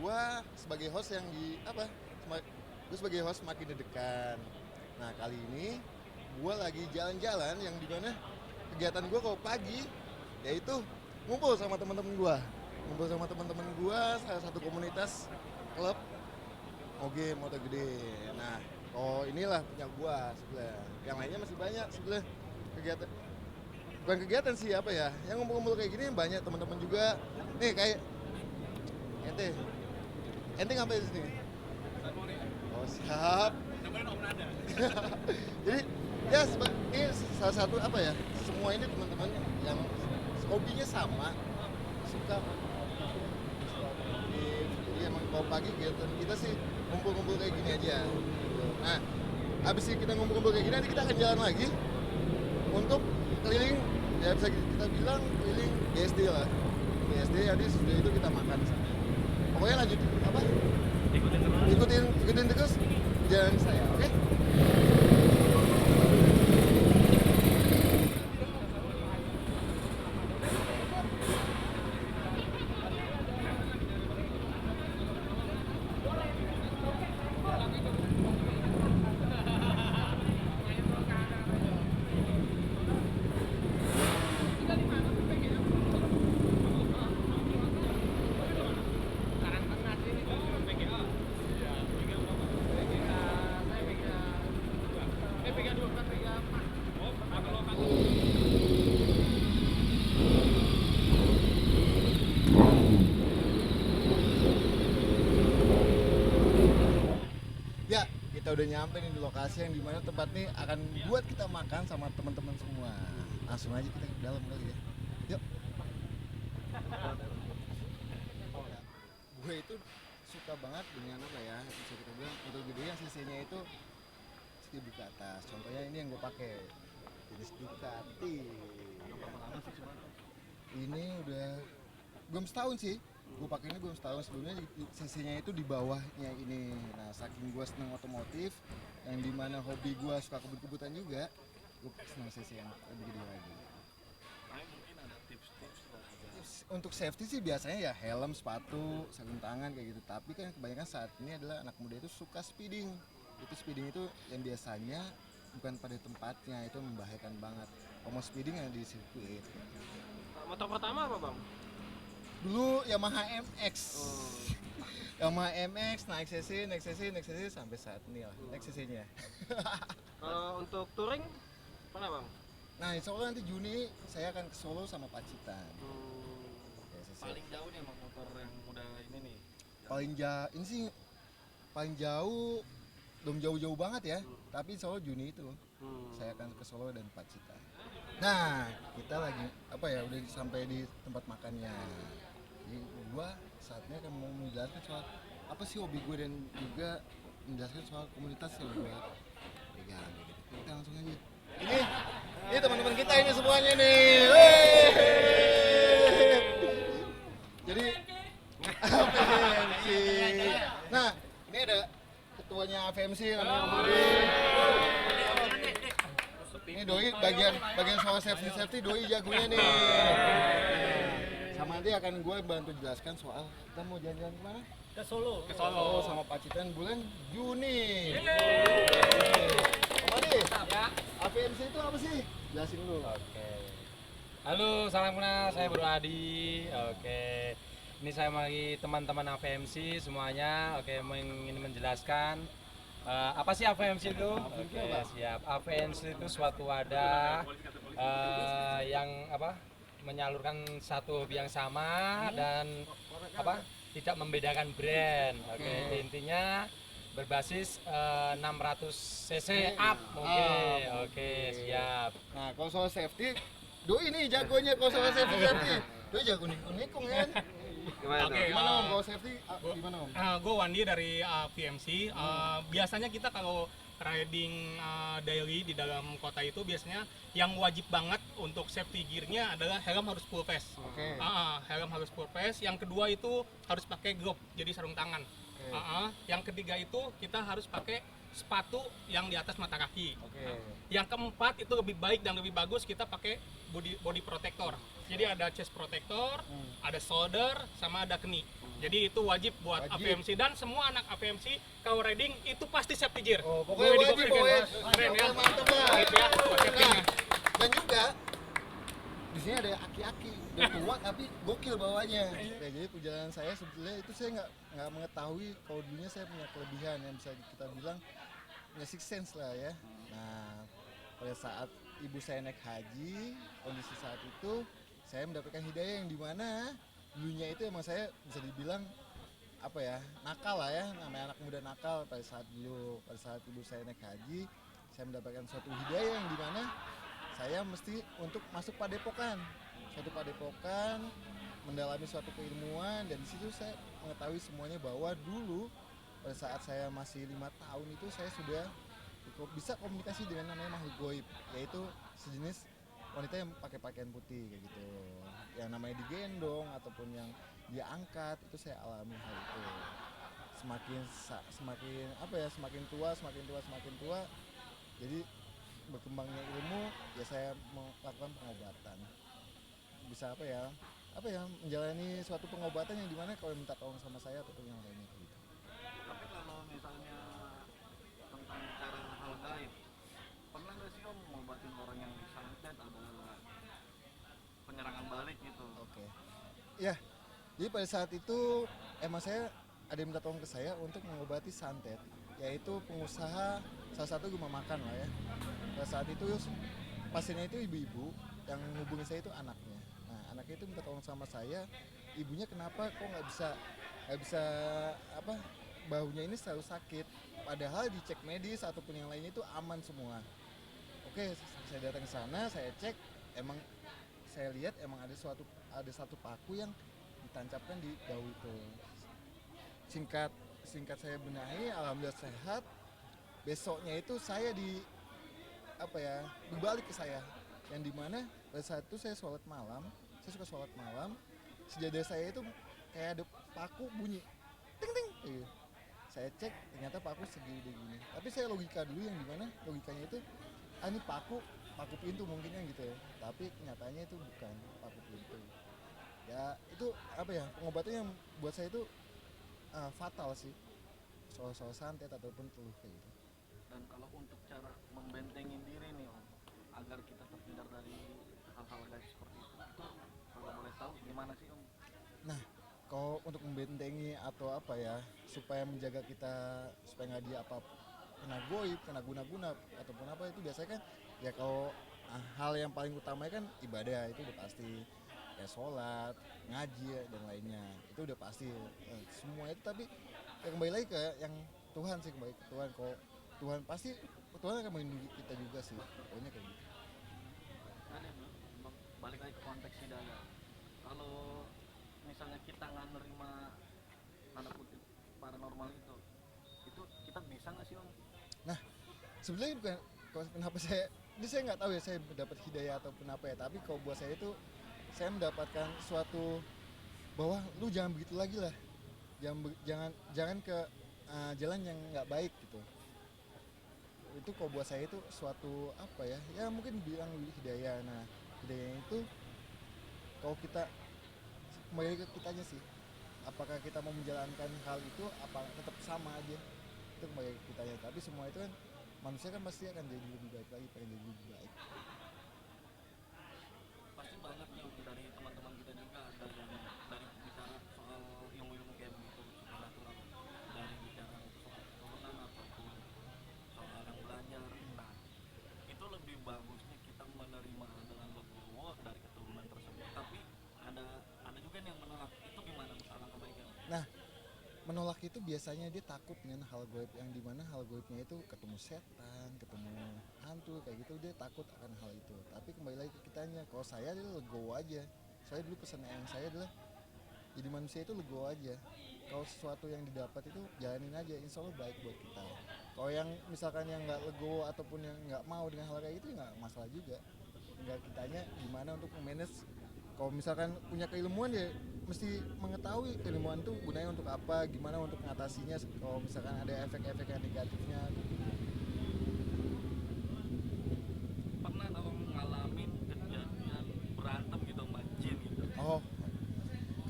gue sebagai host yang gue sebagai host makin deg-degan. Nah kali ini gue lagi jalan-jalan yang dimana kegiatan gue kalau pagi yaitu ngumpul sama teman-teman gue, salah satu komunitas klub Oge Motor Gede. Nah, inilah punya gue sebelah. Yang lainnya masih banyak sebelah kegiatan. Bukan kegiatan sih apa ya? Yang ngumpul-ngumpul kayak gini banyak teman-teman juga. Nih kayak ente, ente ngapain di sini? Oh siap. Jadi ya ini salah satu apa ya? Semua ini teman-teman yang hobinya sama, suka jadi emang kalau pagi gitu kita sih ngumpul-ngumpul kayak gini aja. Nah, abis kita ngumpul-ngumpul kayak gini nanti kita akan jalan lagi untuk keliling, ya bisa kita bilang keliling BSD lah. BSD jadi sudah itu kita makan sana. Pokoknya lanjut apa? Ikutin terus jalan saya, oke? Ya, kita udah nyampe nih di lokasi yang dimana tempat nih akan buat kita makan sama teman-teman semua. Langsung aja kita ke dalam kali ya. Yuk. Gue itu suka banget dengan apa ya, bisa kita bilang motor gede yang CC-nya itu sedikit ke atas. Contohnya ini yang gue pakai jenis Ducati. Ini udah belum setahun sih. Gue pakai ini belum setahun, sebelumnya CC-nya itu di bawahnya ini. Nah saking gue seneng otomotif, yang dimana hobi gue suka kebut-kebutan juga, gue seneng CC yang lebih gede lagi. Mungkin ada tips-tips Untuk safety sih biasanya ya helm, sepatu, sarung tangan kayak gitu. Tapi kan kebanyakan saat ini adalah anak muda itu suka speeding. Speeding itu yang biasanya bukan pada tempatnya, itu membahayakan banget. Kalau mau speeding yang di sirkuit. motor pertama apa bang? Dulu Yamaha MX. Yamaha MX, naik CC sampai saat ini lah, naik CC-nya. Kalau untuk touring mana bang? Nah, insya Allah nanti Juni saya akan ke Solo sama Pacitan. Ya, Paling jauh nih emang motor yang udah ini nih. ini sih paling jauh, belum jauh-jauh banget ya, tapi insya Allah Juni itu saya akan ke Solo dan Pacitan. Nah, kita lagi apa ya, udah sampai di tempat makannya. Jadi gua saatnya akan mau menjelaskan soal apa sih hobi gue dan juga menjelaskan soal komunitas yang gue pegang gitu. Kita langsung aja. Ini teman-teman kita ini semuanya nih. Jadi AVMC. Nah, ini ada ketuanya AVMC namanya Budi. Ini Doi bagian soal safety Doi jagonya nih. Sama nanti akan gue bantu jelaskan soal kita mau jalan-jalan kemana? Ke Solo. Sama Pacitan bulan Juni. Mari. Ya. AVMC itu apa sih? Jelasin dulu. Oke. Halo, salam kenal. Saya Bro Adi. Oke. Ini saya lagi teman-teman AVMC semuanya. Oke, ingin menjelaskan apa sih AVMC itu? Oke, siap. AVMC itu suatu wadah yang menyalurkan satu hobi yang sama dan tidak membedakan brand. Oke, intinya berbasis 600 cc up. Oke, siap. Nah, kalau soal safety, Doi ini jagonya kalau soal safety. Doi jago nikung kan? Gimana Om, kalau safety gimana Om? Gue Wandi dari VMC. Biasanya kita kalau riding daily di dalam kota itu biasanya yang wajib banget untuk safety gearnya adalah helm harus full face. Helm harus full face. Yang kedua itu harus pakai glove, jadi sarung tangan. Yang ketiga itu kita harus pakai sepatu yang di atas mata kaki. Oke. Yang keempat itu lebih baik dan lebih bagus kita pakai body protector. Jadi ada chest protector, ada shoulder, sama ada knee. Jadi itu wajib buat Wajib. AVMC dan semua anak AVMC kalau riding itu pasti safety gear. Oh, pokoknya Boleh wajib, dibuktikan. boy. Keren ya. Mantap lah. Gitu ya, buat safety-nya. Dan juga di sini ada aki-aki udah tua tapi gokil bawahnya. Ya, jadi perjalanan saya sebetulnya itu saya nggak mengetahui kalau dulunya saya punya kelebihan yang bisa kita bilang punya six sense lah ya. Nah, pada saat ibu saya naik haji, kondisi saat itu saya mendapatkan hidayah yang dimana dulunya itu emang saya bisa dibilang apa ya, nakal lah ya, namanya anak muda nakal. Pada saat ibu saya naik haji, saya mendapatkan suatu hidayah yang dimana saya mesti untuk masuk padepokan, mendalami suatu keilmuan, dan di situ saya mengetahui semuanya bahwa dulu pada saat saya masih 5 tahun itu saya sudah bisa komunikasi dengan namanya makhluk goib, yaitu sejenis wanita yang pakai pakaian putih kayak gitu, yang namanya digendong ataupun yang dia angkat, itu saya alami hal itu. Semakin tua, jadi berkembangnya ilmu, ya saya melakukan pengobatan, bisa menjalani suatu pengobatan yang dimana kalau minta tolong sama saya ataupun yang lainnya gitu. Tapi kalau misalnya tentang cara hal gaib, pernah nggak sih Om ngobatin orang yang disantet, ada penyerangan balik gitu? Oke. Ya, jadi pada saat itu emang saya ada yang minta tolong ke saya untuk mengobati santet, yaitu pengusaha salah satu rumah makan lah ya. Pada saat itu pasiennya itu ibu-ibu, yang hubungi saya itu anaknya. Nah, anaknya itu minta tolong sama saya, ibunya kenapa kok nggak bisa bahunya ini selalu sakit, padahal dicek medis ataupun yang lainnya itu aman semua. Oke, saya datang ke sana, saya cek, emang saya lihat emang ada satu paku yang ditancapkan di bahu itu. Singkat saya benahi, alhamdulillah sehat. Besoknya itu saya berbalik ke saya, yang dimana pada saat itu saya sholat malam, saya suka sholat malam, sejadah saya itu kayak ada paku bunyi ting ting gitu. Saya cek ternyata paku segini begini, tapi saya logika dulu yang dimana logikanya itu ini paku pintu mungkinnya gitu ya, tapi kenyataannya itu bukan paku pintu ya. Itu pengobatan yang buat saya itu fatal sih, soal santet ataupun teluh kayak gitu. Dan kalau untuk cara membentengin diri nih Om, agar kita terhindar dari hal-hal gaib seperti itu kalau boleh tahu gimana sih Om? Nah, kalau untuk membentengi atau supaya menjaga kita supaya nggak kena goib, kena guna-guna ataupun apa, itu biasanya kan ya kalau hal yang paling utama kan ibadah, itu udah pasti, ya sholat, ngaji dan lainnya, itu udah pasti semua itu. Tapi ya kembali lagi ke yang Tuhan sih, kembali ke Tuhan. Kalau Tuhan pasti, Tuhan akan melindungi kita juga sih, pokoknya kayak gitu. Nah, balik lagi ke konteks hidayah. Kalau misalnya kita nggak nerima tanda kutip paranormal itu kita bisa nggak sih Om? Nah, sebenarnya bukan kenapa saya nggak tahu ya saya mendapat hidayah ataupun apa ya, tapi kalau buat saya itu saya mendapatkan suatu bahwa lu jangan begitu lagi lah, jangan ke jalan yang nggak baik gitu. Itu kalau buat saya itu suatu ya mungkin bilang hidayah. Nah, hidayah itu kalau kita kembali ke kitanya sih, apakah kita mau menjalankan hal itu apa tetap sama aja, itu kembali ke kitanya. Tapi semua itu kan manusia kan pasti akan jadi lebih baik lagi, pengen jadi lebih baik. Pasti banyak nih dari teman-teman kita juga ada yang dari bicara soal ilmu-ilmu kayak begitu supernatural, dari bicara soal keturunan ataupun soal yang belajar. Nah, itu lebih bagusnya kita menerima dengan legowo dari keturunan tersebut, tapi ada juga yang menolak. Itu gimana masalah kebaikan? Nah, menolak itu biasanya dia takut dengan hal goib, yang dimana hal goibnya itu ketemu setan, ketemu hantu kayak gitu, dia takut akan hal itu. Tapi kembali lagi ke kitanya. Kalau saya dia legowo aja. Saya dulu pesan yang saya adalah jadi manusia itu legowo aja. Kalau sesuatu yang didapat itu jalanin aja, insya Allah baik buat kita. Kalau yang misalkan yang nggak legowo ataupun yang nggak mau dengan hal kayak gitu, nggak masalah juga. Tinggal kitanya gimana untuk manage. Kalau misalkan punya keilmuan ya mesti mengetahui keilmuan itu gunanya untuk apa, gimana untuk mengatasinya kalau misalkan ada efek-efek yang negatifnya.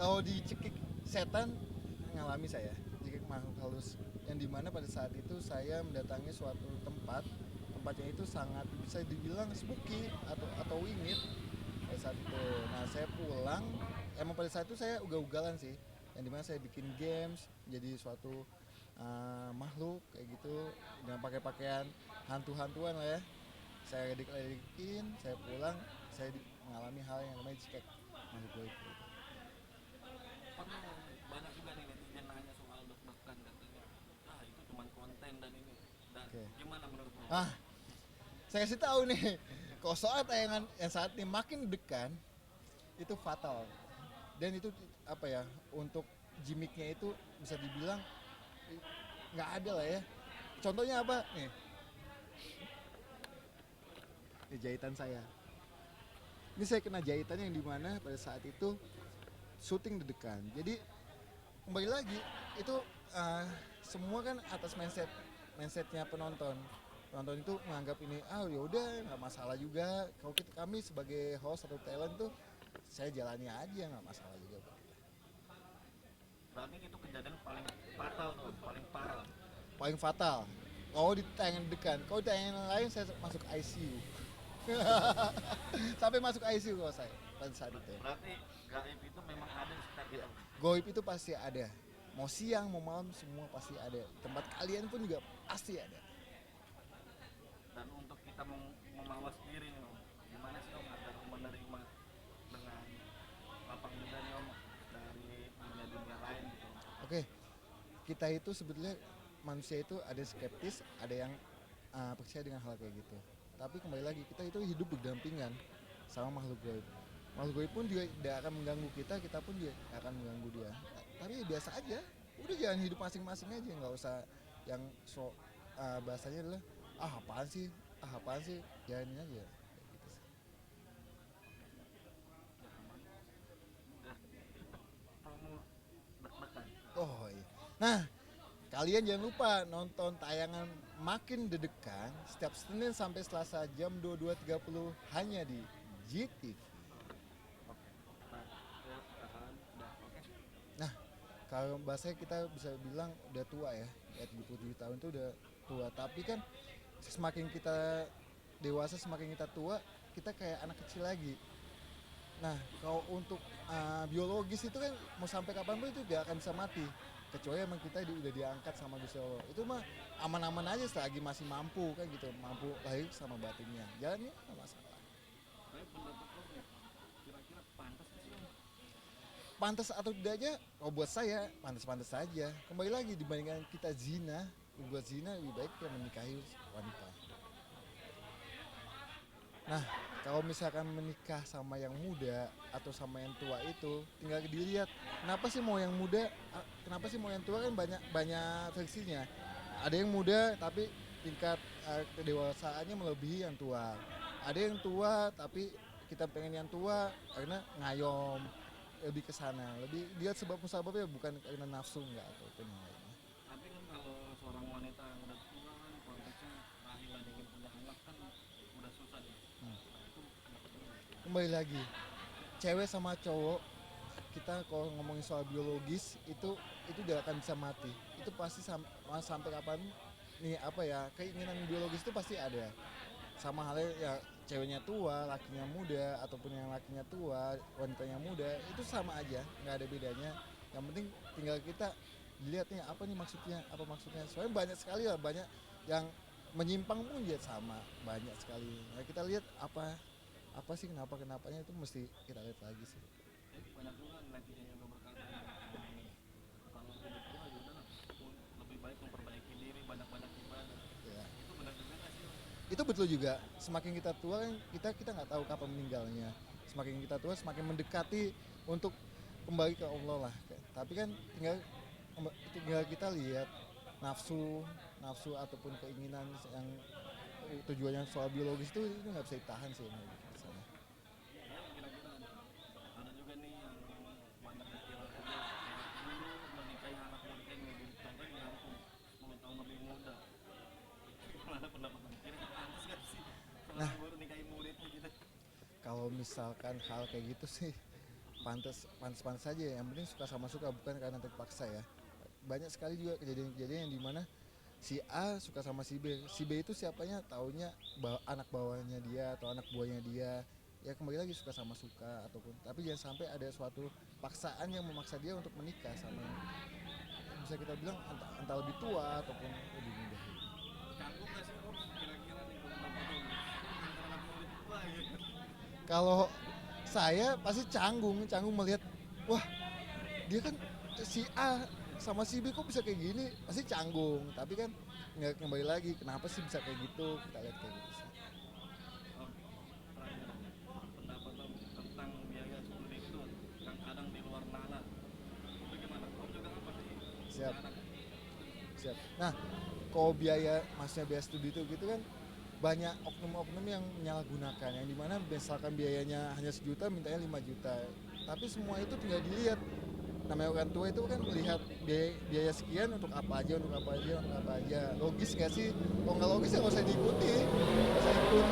kalau dicekik setan ngalami saya cekik makhluk halus yang dimana pada saat itu saya mendatangi suatu tempatnya itu sangat bisa dibilang spooky atau wingit pada saat itu. Nah saya pulang emang pada saat itu saya ugal-ugalan sih yang dimana saya bikin games jadi suatu makhluk kayak gitu dengan pakai pakaian hantu-hantuan lah ya. Saya ledekin, saya pulang, saya mengalami hal yang namanya cekek makhluk goib gitu. Pernah banyak juga nih netizen nanya soal deg-degan katanya. Ah itu cuma konten dan ini. Dan Oke. gimana menurut lo? Saya kasih tahu nih, kalau soal tayangan yang saat ini makin dekat itu fatal dan itu apa ya untuk gimmicknya itu bisa dibilang nggak ada lah ya. Contohnya apa nih? Ini jahitan saya. Ini saya kena jahitan yang dimana pada saat itu syuting deg-degan. Jadi kembali lagi itu semua kan atas mindsetnya penonton. Penonton itu menganggap ini yaudah nggak masalah juga. Kalau kami sebagai host atau talent tuh saya jalani aja nggak masalah juga buat kita. Berarti itu kejadian paling fatal tuh, paling parah. Paling fatal. Kalau di tayangan degan, kalau di tayangan lain saya masuk ICU. Sampai masuk ICU kalau saya pada saat itu. Berarti gaib itu memang ada di sekitar kita. Goib itu pasti ada. Mau siang, mau malam semua pasti ada. Tempat kalian pun juga pasti ada. Dan untuk kita memawas diri nih Om, gimana sih Om agar menerima dengan lapang dada nih Om dari dunia lain gitu. Oke, kita itu sebetulnya manusia itu ada skeptis, ada yang percaya dengan hal kayak gitu. Tapi kembali lagi kita itu hidup berdampingan sama makhluk gaib. Makhluk gaib pun juga tidak akan mengganggu kita, kita pun juga tidak akan mengganggu dia. Tapi biasa aja, udah jalan hidup masing-masing aja, nggak usah yang bahasanya adalah apaan sih, jalanin aja. Kayak gitu sih. Kamu deg-degan. Oh iya. Nah, kalian jangan lupa nonton tayangan Makin Dedekan setiap Senin sampai Selasa jam 22.30 hanya di GTV. Nah, kalau bahasanya kita bisa bilang udah tua ya, 27 tahun itu udah tua. Tapi kan semakin kita dewasa, semakin kita tua, kita kayak anak kecil lagi. Nah, kalau untuk biologis itu kan mau sampai kapanpun itu gak akan bisa mati. Kecuali emang kita udah diangkat sama Gusti Allah. Itu mah aman-aman aja selagi masih mampu kan gitu, mampu lahir sama batinnya. Jalannya nggak masalah. Tapi pendapat lo nih, kira-kira pantas nggak sih Om? Pantas atau tidaknya, kalau buat saya pantas-pantas saja. Kembali lagi dibandingkan kita zina, berbuat zina lebih baik kita menikahi wanita. Nah, kalau misalkan menikah sama yang muda atau sama yang tua itu tinggal dilihat kenapa sih mau yang muda, kenapa sih mau yang tua kan banyak versinya. Ada yang muda tapi tingkat kedewasaannya melebihi yang tua. Ada yang tua tapi kita pengen yang tua karena ngayom, lebih ke sana, lebih lihat sebab musababnya bukan karena nafsu enggak atau yang lainnya. Tapi kan kalau seorang wanita yang udah tua kan konteksnya lahir dan ingin punya anak kan udah susah nih. Nah, itu kenapa dulu? Kembali lagi, cewek sama cowok kita kalau ngomongin soal biologis itu gak akan bisa mati. Itu pasti sampai kapan nih apa ya, keinginan biologis itu pasti ada. Sama halnya ya ceweknya tua, lakinya muda, ataupun yang lakinya tua, wanitanya muda, itu sama aja, nggak ada bedanya. Yang penting tinggal kita lihat nih apa maksudnya. Soalnya banyak sekali lah, banyak yang menyimpang pun dia sama, banyak sekali. Nah, kita lihat apa sih kenapanya itu mesti kita lihat lagi sih. Banyak juga netizen juga berkata kalau hidup tua ya udah lebih baik memperbaiki diri, banyak-banyak ibadah. Ya. Itu benar juga nggak sih? Itu betul juga. Semakin kita tua kan kita nggak tahu kapan meninggalnya. Semakin kita tua semakin mendekati untuk kembali ke Allah lah. Tapi kan tinggal kita lihat nafsu ataupun keinginan yang tujuannya soal biologis itu nggak bisa ditahan sih. Misalnya. Ya kira-kira ada juga nih yang banyak viral juga kayak guru menikahi anak muridnya yang contohnya di kampung 10 tahun lebih muda. Gimana pendapat Om? Kira-kira pantas nggak sih seorang guru nikahi muridnya gitu? Kalau misalkan hal kayak gitu sih pantas saja, yang penting suka sama suka, bukan karena terpaksa ya. Banyak sekali juga kejadian-kejadian yang dimana si A suka sama si B itu siapanya taunya anak bawahnya dia atau anak buahnya dia, ya kembali lagi suka sama suka ataupun, tapi jangan sampai ada suatu paksaan yang memaksa dia untuk menikah sama yang bisa kita bilang entah lebih tua ataupun lebih muda. Canggung nggak sih Om kira-kira nih beberapa tahun antara anak muda tua gitu? Kalau saya pasti canggung melihat, wah dia kan si A sama si B kok bisa kayak gini, pasti canggung. Tapi kan nggak, kembali lagi kenapa sih bisa kayak gitu, kita lihat kayak gitu sih. Om, terakhir pendapat Om tentang biaya studi itu yang kadang di luar nalar. Itu gimana? Om juga kan pasti Siap. anak Siap. Nah, kalau maksudnya biaya studi itu gitu kan banyak oknum-oknum yang menyalahgunakan, yang dimana misalkan biayanya hanya 1 juta mintanya 5 juta, tapi semua itu tinggal dilihat. Namanya orang tua itu kan melihat biaya sekian untuk apa aja, logis gak sih? Kalau nggak logis ya nggak usah diikuti, nggak usah ikut.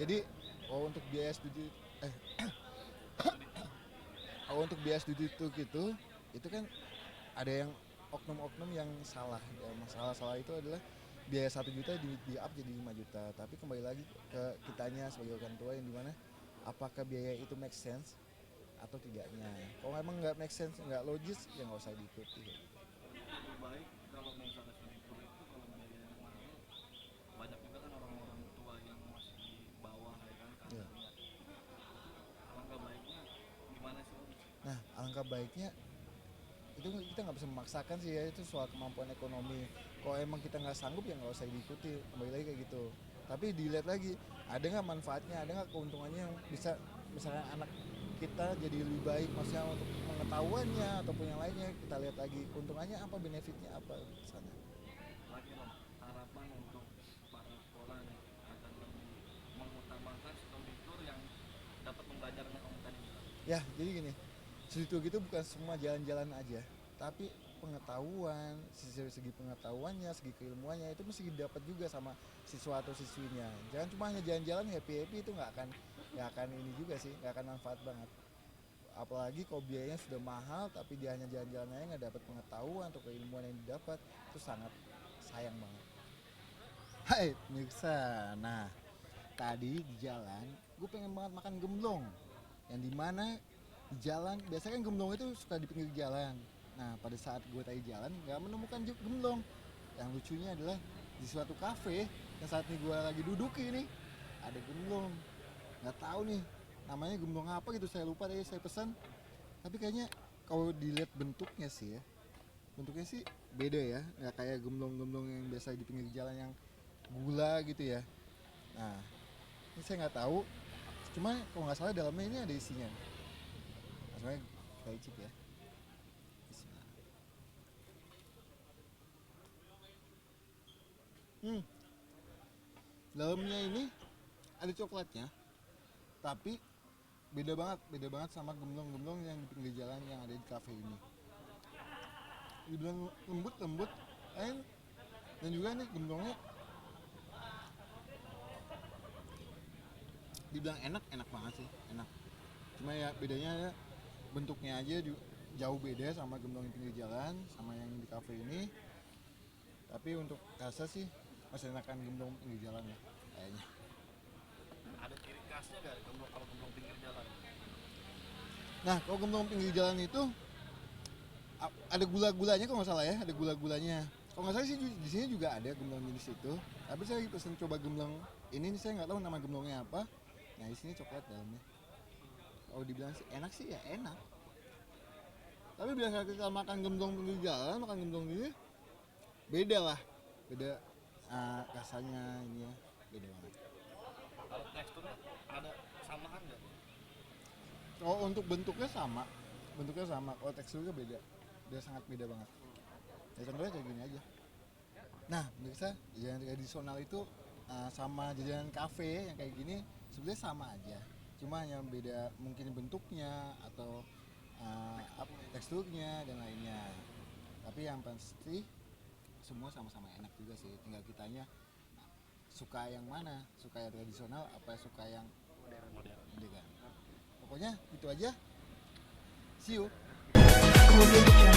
Jadi kalau untuk biaya studi kalau untuk biaya studi itu kan ada yang oknum-oknum yang salah ya. Masalah itu adalah biaya 1 juta di up jadi 5 juta, tapi kembali lagi ke kitanya sebagai orang tua, yang dimana apakah biaya itu make sense atau tidaknya. Kalau memang nggak make sense, nggak logis, ya nggak usah diikuti. lebih baik kalau misalnya studi tour itu kalau biaya yang mahal, banyak juga kan orang-orang tua yang masih di bawah ya kan Iya. kadarnya. Alangkah baiknya gimana sih Om? Nah, alangkah baiknya itu kita nggak bisa memaksakan sih ya, itu soal kemampuan ekonomi. Kalau emang kita nggak sanggup ya nggak usah diikuti, kembali lagi kayak gitu. Tapi dilihat lagi, ada nggak manfaatnya, ada nggak keuntungannya yang bisa misalnya anak kita jadi lebih baik, maksudnya untuk pengetahuannya ataupun yang lainnya, kita lihat lagi keuntungannya apa, benefitnya apa di sana. Lagi Om, harapan untuk para sekolah nih agar lebih mengutamakan studi tour yang dapat pembelajaran yang Om tadi bilang. Ya, jadi gini, studi tour gitu bukan semua jalan-jalan aja, tapi pengetahuan, segi pengetahuannya, segi keilmuannya itu mesti didapat juga sama siswa atau siswinya. Jangan cuma hanya jalan-jalan happy itu nggak akan ini juga sih, nggak akan manfaat banget. Apalagi kalau biayanya sudah mahal tapi dia hanya jalan-jalan aja nggak dapat pengetahuan atau keilmuan yang didapat, itu sangat sayang banget. Hai pemirsa, nah tadi di jalan gue pengen banget makan gemblong, yang dimana di jalan biasanya kan gemblong itu suka di pinggir jalan. Nah pada saat gue tadi jalan nggak menemukan gemblong. Yang lucunya adalah di suatu kafe yang saat ini gue lagi duduk ini ada gemblong. Nggak tahu nih namanya gemblong apa gitu, saya lupa deh, saya pesan. Tapi kayaknya kalau dilihat bentuknya sih beda ya, nggak kayak gemblong-gemblong yang biasa di pinggir jalan yang gula gitu ya. Nah ini saya nggak tahu, cuma kalau nggak salah dalamnya ini ada isinya. Maksudnya kita icip ya. Bismillah. Dalamnya ini ada coklatnya, tapi beda banget sama gemblong-gemblong yang di pinggir jalan yang ada di kafe ini. Dibilang lembut, dan juga nih gemblongnya dibilang enak banget sih, enak. Cuma ya bedanya ya bentuknya aja jauh beda sama gemblong di pinggir jalan sama yang di kafe ini. Tapi untuk rasa sih masih enakan gemblong pinggir jalan ya kayaknya. Ada ciri khasnya nggak kalau gemblong pinggir jalan? Nah kalau gemblong pinggir jalan itu ada gula-gulanya kalau nggak salah ya, ada gula-gulanya. Kalau nggak salah sih di sini juga ada gemblong jenis itu. Tapi saya pesen coba gemblong ini saya nggak tahu nama gemblongnya apa. Nah di sini coklat dalamnya. Kalau dibilang sih enak sih ya enak. Tapi biasa kita makan gemblong pinggir jalan, makan gemblong ini beda lah, beda rasanya ini ya, beda banget. Kalau teksturnya ada samaan nggak? Kalau untuk bentuknya sama, kalau teksturnya beda, dia sangat beda banget. Ya contohnya kayak gini aja. Nah, pemirsa, jajanan tradisional itu sama jajanan kafe yang kayak gini sebenarnya sama aja. Cuma yang beda mungkin bentuknya atau teksturnya dan lainnya. Tapi yang pasti semua sama-sama enak juga sih. Tinggal kitanya suka yang mana, suka yang tradisional apa suka yang modern. modern. Pokoknya itu aja. See you. Audio Jungle.